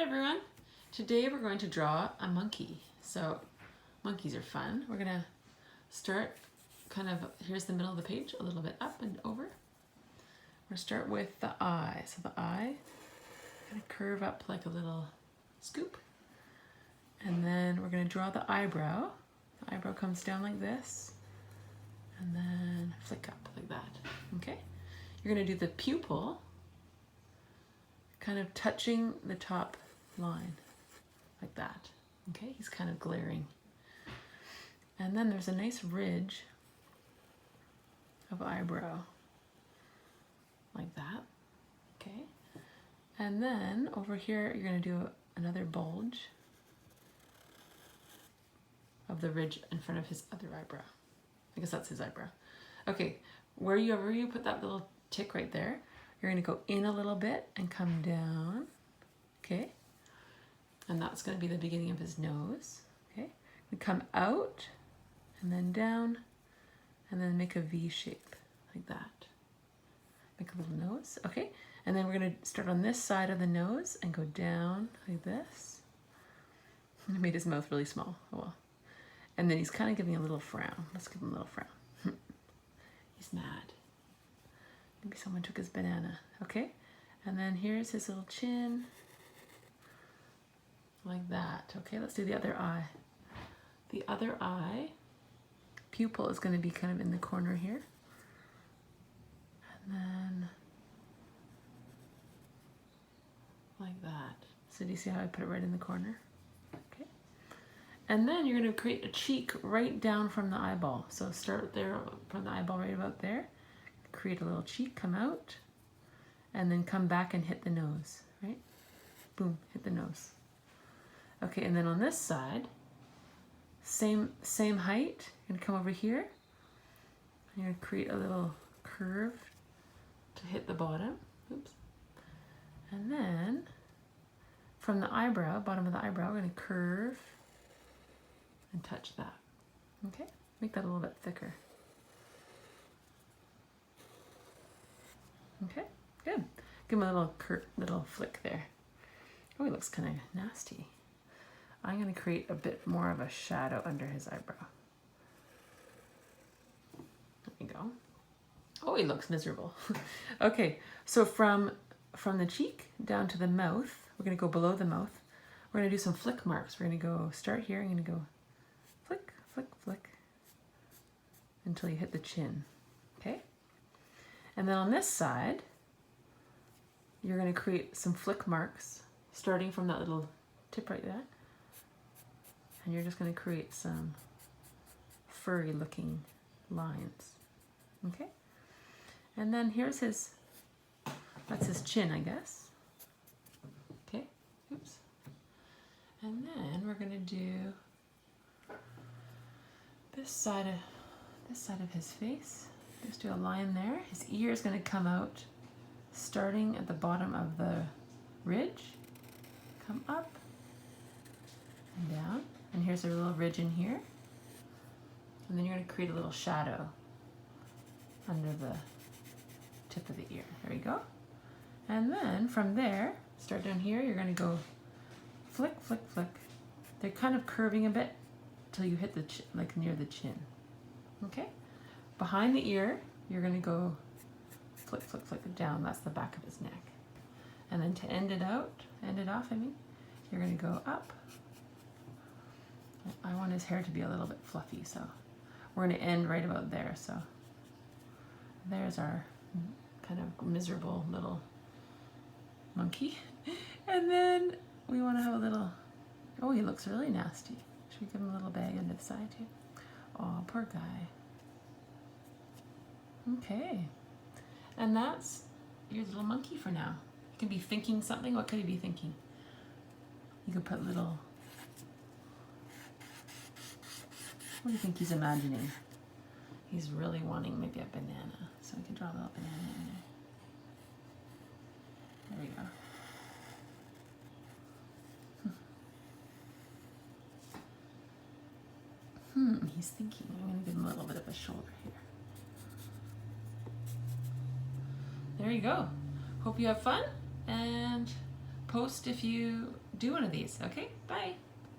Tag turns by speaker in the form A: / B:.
A: Hi everyone. Today we're going to draw a monkey. So monkeys are fun. We're gonna start here's the middle of the page, a little bit up and over. We're gonna start with the eye. So the eye gonna curve up like a little scoop. And then we're gonna draw the eyebrow. The eyebrow comes down like this and then flick up like that. Okay? You're gonna do the pupil kind of touching the top line like that. Okay, he's kind of glaring. And then there's a nice ridge of eyebrow like that. Okay, and then over here you're going to do another bulge of the ridge in front of his other eyebrow. I guess that's his eyebrow. Okay, wherever you put that little tick right there, you're going to go in a little bit and come down. Okay, and that's going to be the beginning of his nose. Okay, we come out and then down and then make a V shape like that. Make a little nose. Okay, and then we're going to start on this side of the nose and go down like this. I made his mouth really small. Oh well. And then he's kind of giving a little frown. Let's give him a little frown. He's mad. Maybe someone took his banana. Okay, and then here's his little chin. Like that. Okay, let's do the other eye. The other eye pupil is going to be kind of in the corner here. And then like that. So do you see how I put it right in the corner? Okay. And then you're going to create a cheek right down from the eyeball. So start there from the eyeball right about there. Create a little cheek, come out, and then come back and hit the nose, right? Boom, hit the nose. Okay, and then on this side, same height. You're gonna come over here. You're gonna create a little curve to hit the bottom. Oops. And then from the eyebrow, bottom of the eyebrow, we're gonna curve and touch that. Okay, make that a little bit thicker. Okay, good. Give him a little flick there. Oh, he looks kind of nasty. I'm going to create a bit more of a shadow under his eyebrow. There you go. Oh, he looks miserable. Okay, so from the cheek down to the mouth, we're going to go below the mouth. We're going to do some flick marks. We're going to go start here. I'm going to go flick, flick, flick until you hit the chin. Okay? And then on this side, you're going to create some flick marks starting from that little tip right there. And you're just going to create some furry looking lines. Okay? And then here's that's his chin, I guess. Okay? Oops. And then we're going to do this side of his face. Just do a line there. His ear is going to come out starting at the bottom of the ridge. Come up and down. And here's a little ridge in here. And then you're going to create a little shadow under the tip of the ear. There you go. And then from there, start down here, you're going to go flick, flick, flick. They're kind of curving a bit till you hit the like near the chin. Okay? Behind the ear, you're going to go flick, flick, flick down. That's the back of his neck. And then to end it off, you're going to go up. I want his hair to be a little bit fluffy, so we're going to end right about there. So there's our kind of miserable little monkey. And then we want to have a little, oh, he looks really nasty. Should we give him a little bag under the side too? Oh, poor guy. Okay, and that's your little monkey for now. You can be thinking something. What could he be thinking? You could put little, what do you think he's imagining? He's really wanting maybe a banana. So we can draw a little banana in there. There we go. He's thinking. I'm going to give him a little bit of a shoulder here. There you go. Hope you have fun and post if you do one of these. Okay, bye.